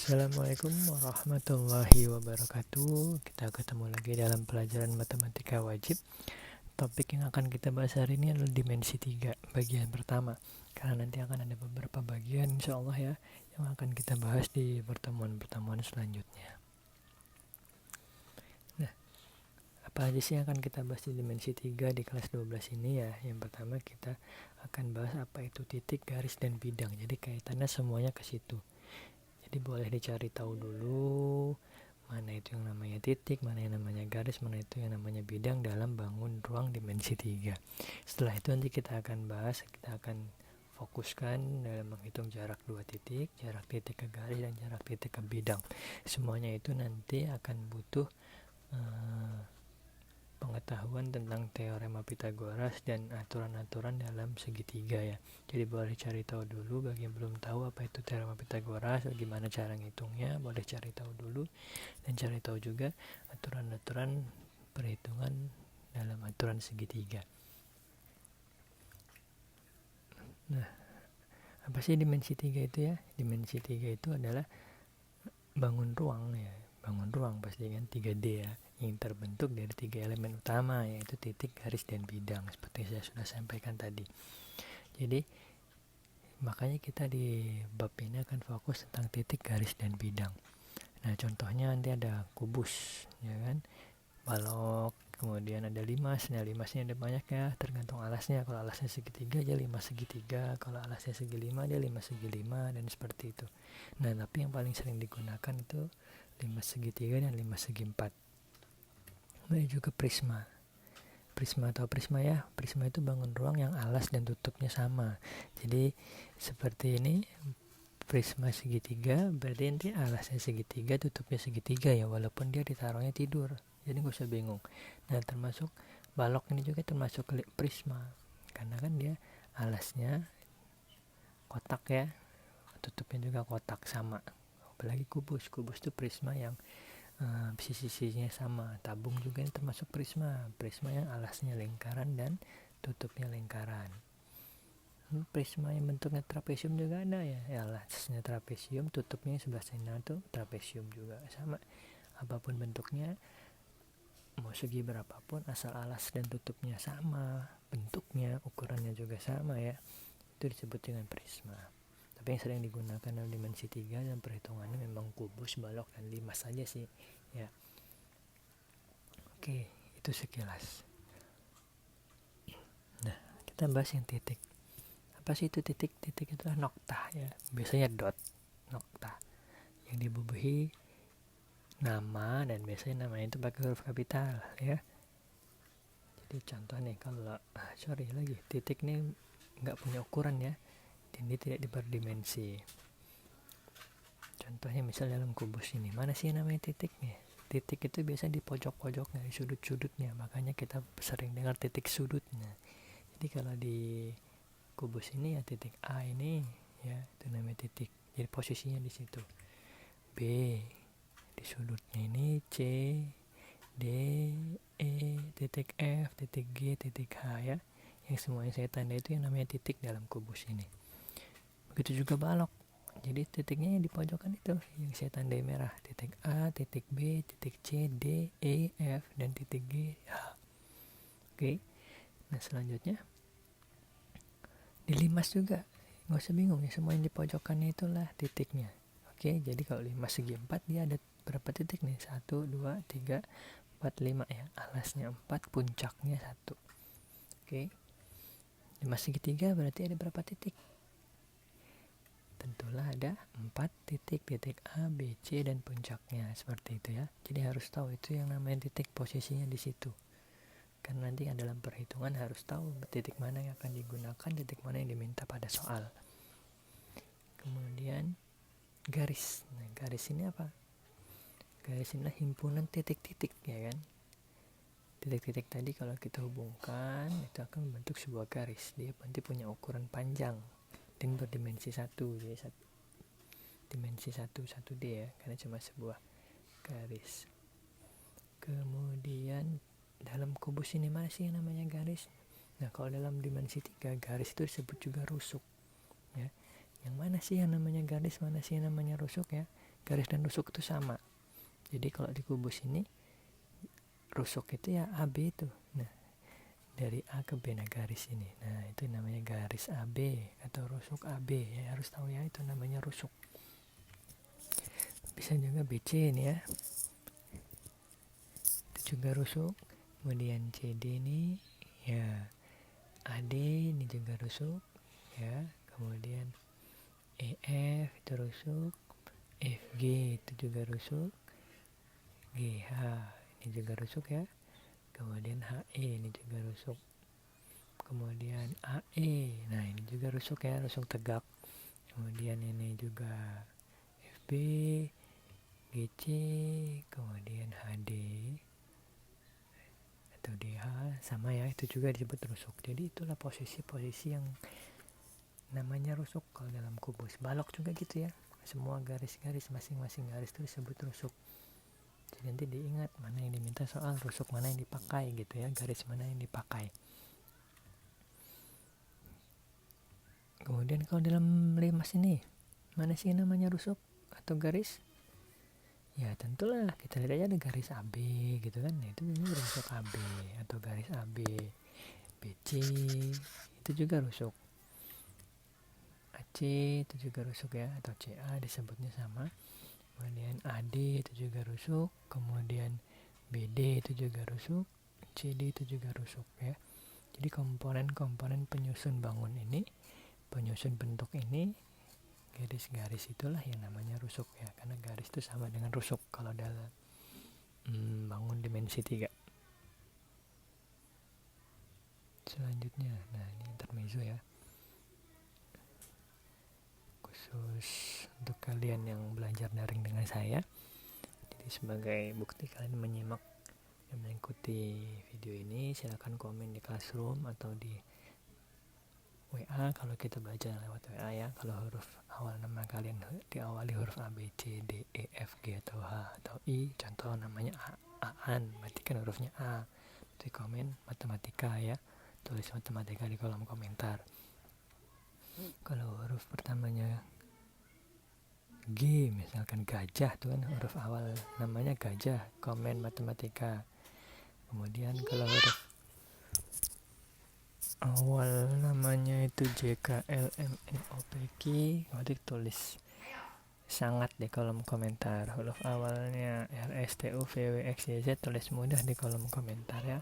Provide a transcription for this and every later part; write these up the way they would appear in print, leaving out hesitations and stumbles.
Assalamualaikum warahmatullahi wabarakatuh. Kita ketemu lagi dalam pelajaran matematika wajib. Topik yang akan kita bahas hari ini adalah dimensi 3, bagian pertama. Karena nanti akan ada beberapa bagian insya Allah ya, yang akan kita bahas di pertemuan-pertemuan selanjutnya. Nah, apa aja sih yang akan kita bahas di dimensi 3 di kelas 12 ini ya? Yang pertama kita akan bahas apa itu titik, garis, dan bidang. Jadi kaitannya semuanya ke situ. Jadi boleh dicari tahu dulu mana itu yang namanya titik, mana yang namanya garis, mana itu yang namanya bidang dalam bangun ruang dimensi 3. Setelah itu nanti kita akan bahas, kita akan fokuskan dalam menghitung jarak dua titik, jarak titik ke garis dan jarak titik ke bidang. Semuanya itu nanti akan butuh pengetahuan tentang teorema Pythagoras dan aturan-aturan dalam segitiga ya. Jadi boleh cari tahu dulu bagi yang belum tahu apa itu teorema Pythagoras, bagaimana cara ngitungnya, boleh cari tahu dulu dan cari tahu juga aturan-aturan perhitungan dalam aturan segitiga. Nah, apa sih dimensi 3 itu ya? Dimensi 3 itu adalah bangun ruang ya. Bangun ruang pasti kan 3D ya, yang terbentuk dari 3 elemen utama, yaitu titik, garis, dan bidang seperti saya sudah sampaikan tadi. Jadi makanya kita di bab ini akan fokus tentang titik, garis, dan bidang. Nah contohnya nanti ada kubus ya kan, balok, kemudian ada limas. Nah limasnya ada banyak ya, tergantung alasnya. Kalau alasnya segitiga aja 5 segitiga, kalau alasnya segi 5 aja 5 segi 5, dan seperti itu. Nah tapi yang paling sering digunakan itu 5 segitiga dan 5 segi 4. Ada juga prisma. Prisma atau prisma ya, prisma itu bangun ruang yang alas dan tutupnya sama. Jadi seperti ini, prisma segitiga berarti nanti alasnya segitiga, tutupnya segitiga ya, walaupun dia ditaruhnya tidur. Jadi gak usah bingung. Nah termasuk balok ini juga termasuk prisma, karena kan dia alasnya kotak ya, tutupnya juga kotak sama. Apalagi kubus itu prisma yang sisi-sisinya sama. Tabung juga ini termasuk prisma yang alasnya lingkaran dan tutupnya lingkaran. Prisma yang bentuknya trapesium juga ada ya, alasnya trapesium, tutupnya sebelah sana tuh trapesium juga sama. Apapun bentuknya, mau segi berapapun, asal alas dan tutupnya sama, bentuknya, ukurannya juga sama ya, itu disebut dengan prisma. Tapi yang sering digunakan dalam dimensi 3 dan perhitungannya memang kubus, balok, dan limas saja sih ya. Oke, itu sekilas. Nah, kita bahas yang titik. Apa sih itu titik? Titik itu adalah noktah ya, biasanya dot, noktah yang dibubuhi nama, dan biasanya namanya itu pakai huruf kapital ya. Jadi contoh nih, kalau titik ini nggak punya ukuran ya, dan dia tidak berdimensi. Contohnya misal dalam kubus ini, mana sih yang namanya titik nih? Titik itu biasa di pojok-pojoknya, di sudut-sudutnya, makanya kita sering dengar titik sudutnya. Jadi kalau di kubus ini ya titik A ini ya, itu namanya titik. Jadi posisinya di situ. B di sudutnya ini, C, D, E, titik F, titik G, titik H ya. Yang semuanya saya tanda itu yang namanya titik dalam kubus ini. Begitu juga balok. Jadi titiknya di pojokan itu yang saya tandai merah, titik A, titik B, titik C, D, E, F, dan titik G, H. Oke. Nah selanjutnya di limas juga, nggak usah bingung ya, semua yang di pojokannya itulah titiknya. Oke, jadi kalau limas segi 4 dia ada berapa titik nih? 1, 2, 3, 4, 5 ya. Alasnya 4, puncaknya 1. Oke. Limas segitiga berarti ada berapa titik? Tentulah ada 4 titik, titik A, B, C, dan puncaknya, seperti itu ya. Jadi harus tahu itu yang namanya titik, posisinya di situ. Karena nanti dalam perhitungan harus tahu titik mana yang akan digunakan, titik mana yang diminta pada soal. Kemudian garis. Nah, garis ini apa? Garis ini himpunan titik-titik ya kan. Titik-titik tadi kalau kita hubungkan itu akan membentuk sebuah garis. Dia nanti punya ukuran panjang dan berdimensi 1, jadi dimensi 1D ya, karena cuma sebuah garis. Kemudian dalam kubus ini masih yang namanya garis. Nah kalau dalam dimensi 3, garis itu disebut juga rusuk ya. Yang mana sih yang namanya garis, mana sih yang namanya rusuk ya? garis dan rusuk itu sama. Jadi kalau di kubus ini rusuk itu ya AB itu. Nah, dari A ke B, nah garis ini. Nah, itu namanya garis AB atau rusuk AB ya, harus tahu ya, itu namanya rusuk. Bisa juga BC ini ya. Itu juga rusuk. Kemudian CD ini ya, AD ini juga rusuk ya. Kemudian EF itu rusuk, FG itu juga rusuk, GH ini juga rusuk ya. Kemudian HE ini juga rusuk. Kemudian AE, nah ini juga rusuk ya, rusuk tegak. Kemudian ini juga FB, GC, kemudian HD atau DH sama ya, itu juga disebut rusuk. Jadi itulah posisi-posisi yang namanya rusuk kalau dalam kubus. Balok juga gitu ya, semua garis-garis, masing-masing garis itu disebut rusuk. Jadi nanti diingat mana yang diminta soal rusuk mana yang dipakai gitu ya, garis mana yang dipakai. Kemudian kalau dalam limas ini, mana sih namanya rusuk atau garis? Ya tentulah kita lihat aja ada garis AB gitu kan, nah, itu rusuk AB atau garis AB. BC itu juga rusuk. AC itu juga rusuk ya, atau CA disebutnya sama. Kemudian AD itu juga rusuk. Kemudian BD itu juga rusuk. CD itu juga rusuk ya. Jadi komponen-komponen penyusun bangun ini, penyusun bentuk ini, garis-garis itulah yang namanya rusuk ya, karena garis itu sama dengan rusuk kalau dalam bangun dimensi 3. Selanjutnya, nah ini intermezzo ya, khusus untuk kalian yang belajar daring dengan saya. Jadi sebagai bukti kalian menyimak dan mengikuti video ini, silakan komen di Classroom atau di WA kalau kita belajar lewat WA ya. Kalau huruf awal nama kalian diawali huruf A, B, C, D, E, F, G atau H atau I, contoh namanya Aan, berarti kan hurufnya A. Berarti komen matematika ya, tulis matematika di kolom komentar. Kalau huruf pertamanya G, misalkan gajah tuh kan huruf awal namanya gajah, komen matematika. Kemudian kalau huruf awal namanya itu JKLMNOPQ, berarti tulis sangat di kolom komentar. Huruf awalnya RSTUVWXYZ, tulis mudah di kolom komentar ya.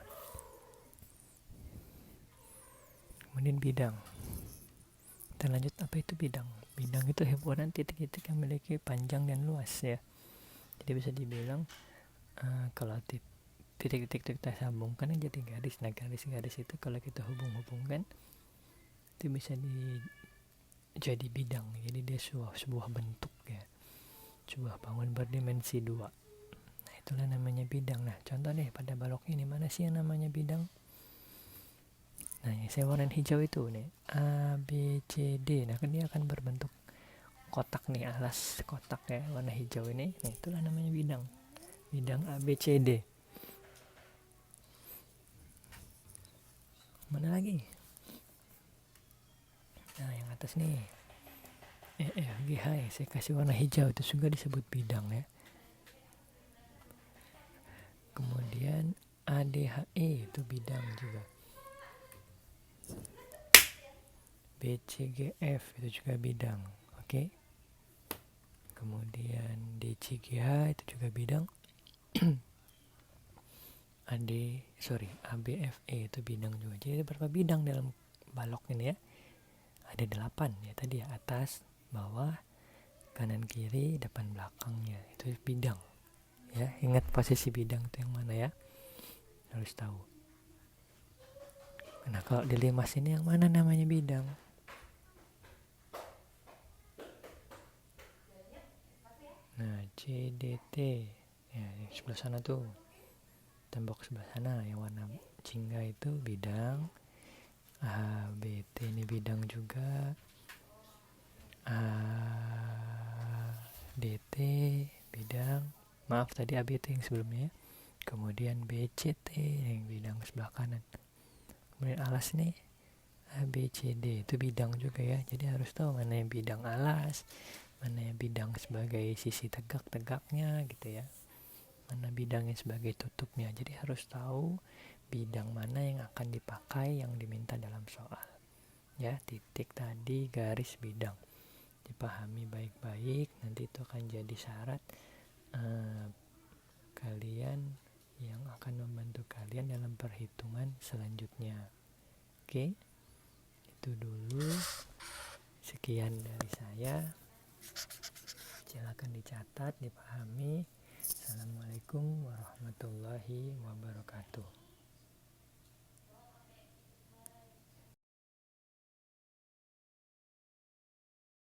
Kemudian bidang. Kita lanjut, apa itu bidang? Bidang itu himpunan titik-titik yang memiliki panjang dan luas ya. Jadi bisa dibilang kalau titik-titik kita sambungkan jadi garis. Nah garis-garis itu kalau kita hubung-hubungkan itu bisa jadi bidang. Jadi dia sebuah bentuk ya, sebuah bangun berdimensi 2. Nah itulah namanya bidang. Nah contoh nih pada balok ini, mana sih yang namanya bidang? Nah yang saya warna hijau itu nih, A, B, C, D. Nah kan dia akan berbentuk kotak nih, alas kotak ya, warna hijau ini. Nah itulah namanya bidang. Bidang A, B, C, D. Mana lagi? Nah yang atas nih, E, F, G, H, saya kasih warna hijau, itu juga disebut bidang ya. Kemudian A, D, H, E itu bidang juga. B, C, G, F itu juga bidang. Oke. Kemudian D, C, G, H itu juga bidang. A, B, F, E itu bidang juga. Jadi ada berapa bidang dalam balok ini ya? Ada 8 ya tadi ya, atas, bawah, kanan, kiri, depan, belakangnya. Itu bidang. Ya, ingat posisi bidang itu yang mana ya? Harus tahu. Nah, kalau di limas ini yang mana namanya bidang? Nah, C, D, T. Ya, di sebelah sana tuh. Tembok sebelah sana yang warna jingga itu bidang. A, B, T ini bidang juga. A, D, T bidang. Maaf tadi A, B, T yang sebelumnya. Kemudian B, C, T yang bidang sebelah kanan. Kemudian alas nih, A, B, C, D itu bidang juga ya. Jadi harus tahu mana yang bidang alas, mana bidang sebagai sisi tegak-tegaknya gitu ya, mana bidangnya sebagai tutupnya. Jadi harus tahu bidang mana yang akan dipakai yang diminta dalam soal ya. Titik tadi garis bidang dipahami baik-baik, nanti itu akan jadi syarat kalian yang akan membantu kalian dalam perhitungan selanjutnya. Oke, itu dulu, sekian dari saya, silakan dicatat, dipahami. Assalamualaikum warahmatullahi wabarakatuh.